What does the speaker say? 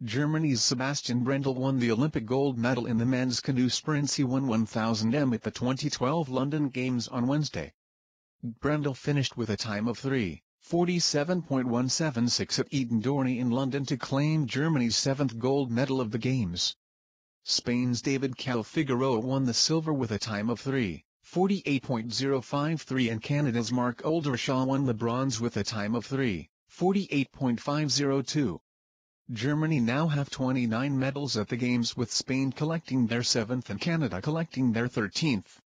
Germany's Sebastian Brendel won the Olympic gold medal in the men's canoe sprint. He won 1000 m at the 2012 London Games on Wednesday. Brendel finished with a time of 3:47.176 at Eton Dorney in London to claim Germany's 7th gold medal of the Games. Spain's David Cal Figueroa won the silver with a time of 3:48.053 and Canada's Marc Oldershaw won the bronze with a time of 3:48.502. Germany now have 29 medals at the Games, with Spain collecting their 7th and Canada collecting their 13th.